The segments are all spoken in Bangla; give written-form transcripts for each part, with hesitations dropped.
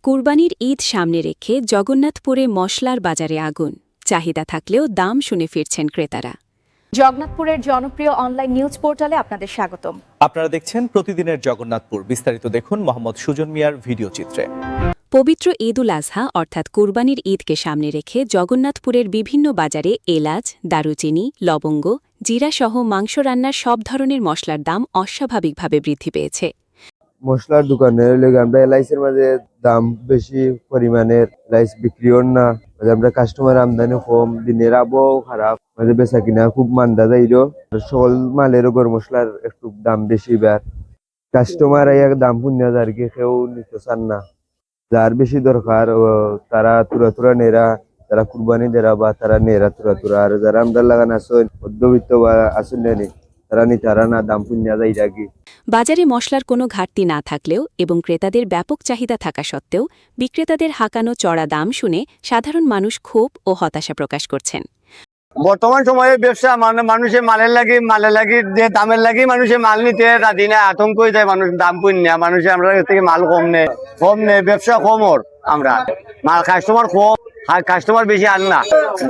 কুরবানির ঈদ সামনে রেখে জগন্নাথপুরে মশলার বাজারে আগুন, চাহিদা থাকলেও দাম শুনে ফিরছেন ক্রেতারা। জগন্নাথপুরের জনপ্রিয় অনলাইন নিউজ পোর্টালে আপনাদের স্বাগতম। আপনারা দেখছেন প্রতিদিনের জগন্নাথপুর। বিস্তারিত দেখুন মোহাম্মদ সুজন মিয়ার ভিডিও চিত্রে। পবিত্র ঈদ উল আজহা অর্থাৎ কুরবানির ঈদকে সামনে রেখে জগন্নাথপুরের বিভিন্ন বাজারে এলাচ, দারুচিনি, লবঙ্গ, জিরাসহ মাংস রান্নার সব ধরনের মশলার দাম অস্বাভাবিকভাবে বৃদ্ধি পেয়েছে। মশলার দোকানে লেগে আমরা এলআইসির মাঝে দাম বেশি পরিমাণের এলআইস বিক্রি হন না, আমরা কাস্টমার আমদানি কম, দিনের আবহাওয়া খারাপ, মাঝে বেচা কিনা খুব মান্দা যাইরো। সকল মালের গরম মশলার একটু দাম বেশি বার, কাস্টমার দাম পুণ্য আর কি কেউ নিতে চান না। যার বেশি দরকার তারা তুরা নেরা, তারা কুরবানি দেরা বা তারা নেরা তুরা। আর যারা আমরা লাগান আসেন মধ্যবিত্ত বা আসেন নেই, তারা নিতারা না, দাম পুণ্য যাই রাখি। বাজারে মশলার কোনো ঘাটতি না থাকলেও এবং ক্রেতাদের ব্যাপক চাহিদা থাকা সত্ত্বেও বিক্রেতাদের হাঁকানো চড়া দাম শুনে সাধারণ মানুষ ক্ষোভ ও হতাশা প্রকাশ করছেন। বর্তমান সময়ে ব্যবসা মানুষের মালের লাগি যে দামের লাগি মানুষের মাল নিতে রাজি না, আতঙ্ক হয়ে যায় মানুষ, দাম কম নেয় মানুষের, আমরা থেকে মাল কম নেই ব্যবসা কম ওর, আমরা মাল কাস্টমার কম, কাস্টমার বেশি আন না,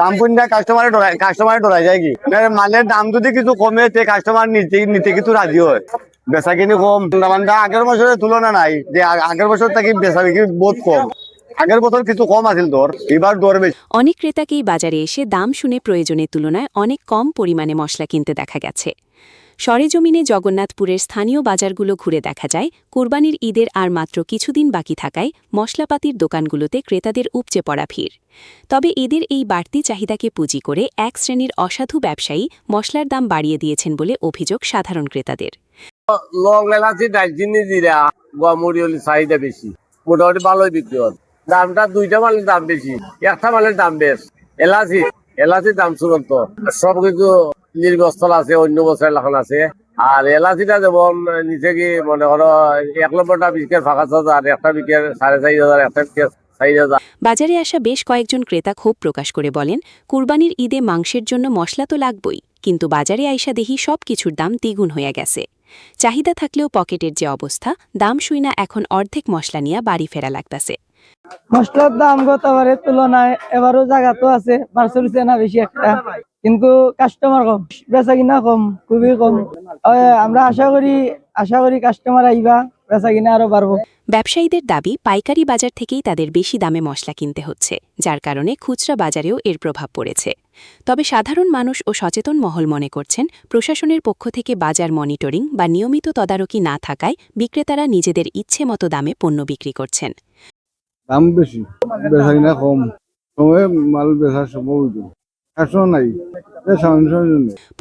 দাম কম দেয় কাস্টমারে ডরাই যায় কি মালের দাম যদি কিছু কমে কাস্টমার নিতে কিন্তু রাজি হয়। বেচা কিনি কম, আগের বছরের তুলনা নাই, যে আগের বছর থেকে বেচা বিক্রি বহুত কম, আগের বছর কিছু কম আছিল দর, এবার দর বেশি। অনেক ক্রেতাকেই বাজারে এসে দাম শুনে প্রয়োজনের তুলনায় অনেক কম পরিমাণে মশলা কিনতে দেখা গেছে। সরেজমিনে জগন্নাথপুরের স্থানীয় বাজারগুলো ঘুরে দেখা যায় কুরবানির ঈদের আর মাত্র কিছুদিন বাকি থাকায় মশলাপাতির দোকানগুলোতে ক্রেতাদের উপচে পড়া ভিড়। তবে ঈদের এই বাড়তি চাহিদাকে পুঁজি করে এক শ্রেণীর অসাধু ব্যবসায়ী মশলার দাম বাড়িয়ে দিয়েছেন বলে অভিযোগ সাধারণ ক্রেতাদের। লং এলাচি, দারচিনি, জিরা, গোয়ামরিয়লি চাহিদা বেশি, মোটামুটি ভালোই বিক্রি হয়। দামটা দুইটা মালের দাম বেশি, একটা মালের দাম বেশ। এলাচির দাম চূড়ান্ত, সবকিছু নির্গস্থল আছে, অন্য বছর এখন আছে। আর এলাচিটা যেমন নিচে কি মনে করো 1 লক্ষটা বিকের ফাঁকা 5,000, একটা বিকের 4,500, একটা বিকের 4,000। বাজারে আসা বেশ কয়েকজন ক্রেতা ক্ষোভ প্রকাশ করে বলেন, কুরবানির ঈদে মাংসের জন্য মশলা তো লাগবই, কিন্তু বাজারে আইসা দেখি সব কিছুর দাম দ্বিগুণ হয়ে গেছে। চাহিদা থাকলেও পকেটের যে অবস্থা, দাম শুইনা এখন অর্ধেক মশলা নিয়ে বাড়ি ফেরা লাগতেছে। মশলার দাম গতবারের তুলনায় এবারও জায়গা তো আছে, বাড়ছে না বেশি একটা, কিন্তু কাস্টমার কম, বেচা কিনা কম, খুবই কম। আমরা আশা করি কাস্টমার আইবা, বেচা কিনা আরো বাড়বো। ব্যবসায়ীদের দাবি পাইকারি বাজার থেকেই তাদের বেশি দামে মশলা কিনতে হচ্ছে, যার কারণে খুচরা বাজারেও এর প্রভাব পড়েছে। তবে সাধারণ মানুষ ও সচেতন মহল মনে করছেন, প্রশাসনের পক্ষ থেকে বাজার মনিটরিং বা নিয়মিত তদারকি না থাকায় বিক্রেতারা নিজেদের ইচ্ছে মতো দামে পণ্য বিক্রি করছেন। দাম বেশি, বেচা কিনা কম, সময় মাল বেচার সম্ভব নাই।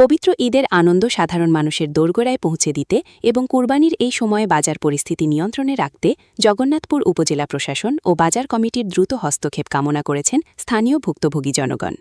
পবিত্র ঈদের আনন্দ সাধারণ মানুষের দোরগোড়ায় পৌঁছে দিতে এবং কুরবানির এই সময়ে বাজার পরিস্থিতি নিয়ন্ত্রণে রাখতে জগন্নাথপুর উপজেলা প্রশাসন ও বাজার কমিটির দ্রুত হস্তক্ষেপ কামনা করেছেন স্থানীয় ভুক্তভোগী জনগণ।